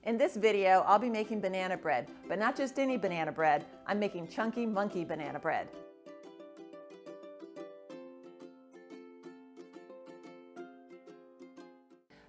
In this video, I'll be making banana bread, but not just any banana bread. I'm making chunky monkey banana bread.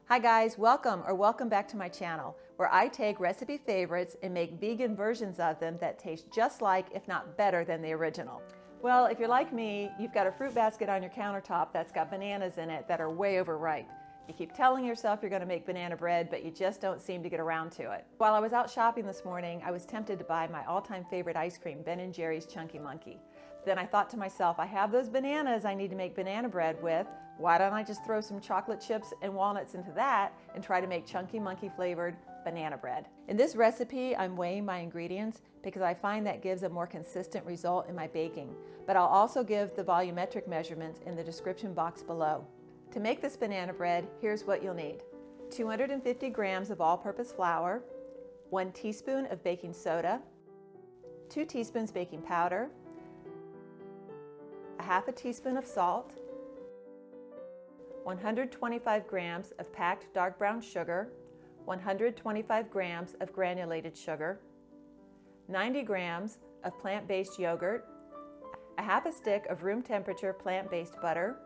Hi guys, welcome back to my channel, where I take recipe favorites and make vegan versions of them that taste just like, if not better than the original. Well, if you're like me, you've got a fruit basket on your countertop that's got bananas in it that are way overripe. You keep telling yourself you're going to make banana bread, but you just don't seem to get around to it. While I was out shopping this morning, I was tempted to buy my all-time favorite ice cream, Ben & Jerry's Chunky Monkey. Then I thought to myself, I have those bananas I need to make banana bread with. Why don't I just throw some chocolate chips and walnuts into that and try to make Chunky Monkey flavored banana bread? In this recipe, I'm weighing my ingredients because I find that gives a more consistent result in my baking. But I'll also give the volumetric measurements in the description box below. To make this banana bread, here's what you'll need. 250 grams of all-purpose flour, 1 teaspoon of baking soda, 2 teaspoons baking powder, a half a teaspoon of salt, 125 grams of packed dark brown sugar, 125 grams of granulated sugar, 90 grams of plant-based yogurt, a half a stick of room temperature plant-based butter,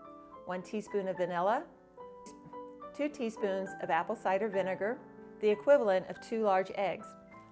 1 teaspoon of vanilla, 2 teaspoons of apple cider vinegar, the equivalent of 2 large eggs.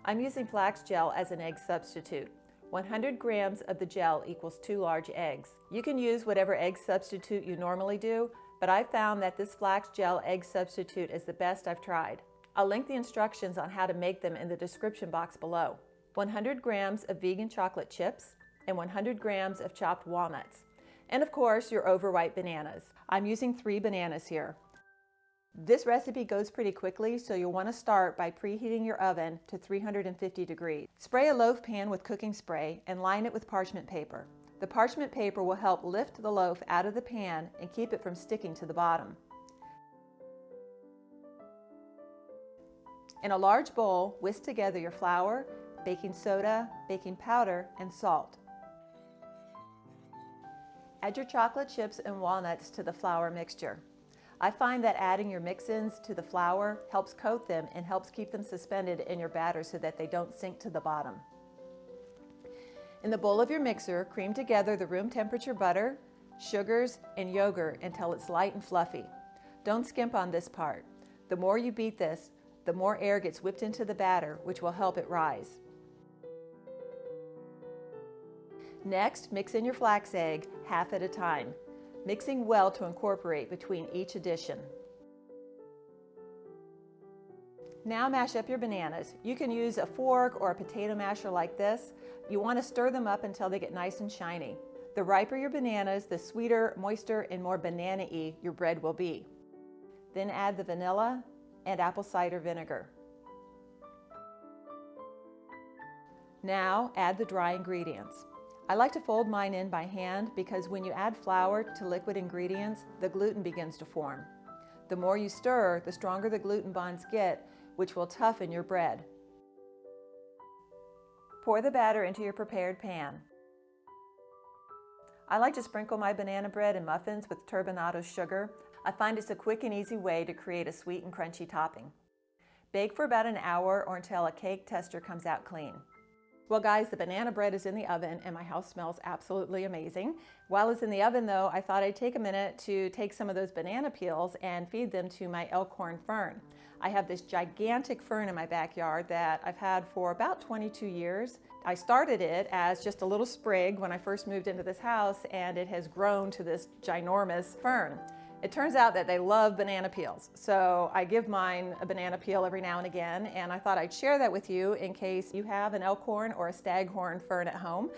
I'm using flax gel as an egg substitute. 100 grams of the gel equals 2 large eggs. You can use whatever egg substitute you normally do, but I found that this flax gel egg substitute is the best I've tried. I'll link the instructions on how to make them in the description box below. 100 grams of vegan chocolate chips and 100 grams of chopped walnuts. And of course, your overripe bananas. I'm using 3 bananas here. This recipe goes pretty quickly, so you'll want to start by preheating your oven to 350 degrees. Spray a loaf pan with cooking spray and line it with parchment paper. The parchment paper will help lift the loaf out of the pan and keep it from sticking to the bottom. In a large bowl, whisk together your flour, baking soda, baking powder, and salt. Add your chocolate chips and walnuts to the flour mixture. I find that adding your mix-ins to the flour helps coat them and helps keep them suspended in your batter so that they don't sink to the bottom. In the bowl of your mixer, cream together the room temperature butter, sugars, and yogurt until it's light and fluffy. Don't skimp on this part. The more you beat this, the more air gets whipped into the batter, which will help it rise. Next, mix in your flax egg half at a time, mixing well to incorporate between each addition. Now mash up your bananas. You can use a fork or a potato masher like this. You want to stir them up until they get nice and shiny. The riper your bananas, the sweeter, moister, and more banana-y your bread will be. Then add the vanilla and apple cider vinegar. Now add the dry ingredients. I like to fold mine in by hand because when you add flour to liquid ingredients, the gluten begins to form. The more you stir, the stronger the gluten bonds get, which will toughen your bread. Pour the batter into your prepared pan. I like to sprinkle my banana bread and muffins with turbinado sugar. I find it's a quick and easy way to create a sweet and crunchy topping. Bake for about an hour or until a cake tester comes out clean. Well guys, the banana bread is in the oven and my house smells absolutely amazing. While it's in the oven though, I thought I'd take a minute to take some of those banana peels and feed them to my elkhorn fern. I have this gigantic fern in my backyard that I've had for about 22 years. I started it as just a little sprig when I first moved into this house, and it has grown to this ginormous fern. It turns out that they love banana peels, so I give mine a banana peel every now and again, and I thought I'd share that with you in case you have an elkhorn or a staghorn fern at home.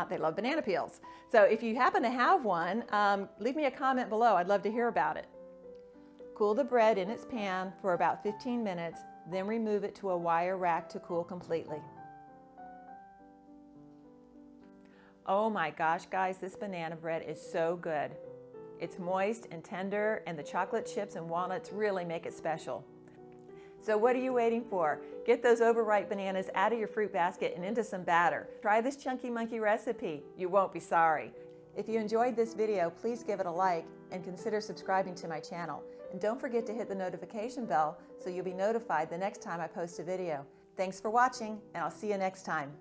They love banana peels. So if you happen to have one, leave me a comment below. I'd love to hear about it. Cool the bread in its pan for about 15 minutes, then remove it to a wire rack to cool completely. Oh my gosh, guys, this banana bread is so good. It's moist and tender, and the chocolate chips and walnuts really make it special. So what are you waiting for? Get those overripe bananas out of your fruit basket and into some batter. Try this Chunky Monkey recipe. You won't be sorry. If you enjoyed this video, please give it a like and consider subscribing to my channel. And don't forget to hit the notification bell so you'll be notified the next time I post a video. Thanks for watching, and I'll see you next time.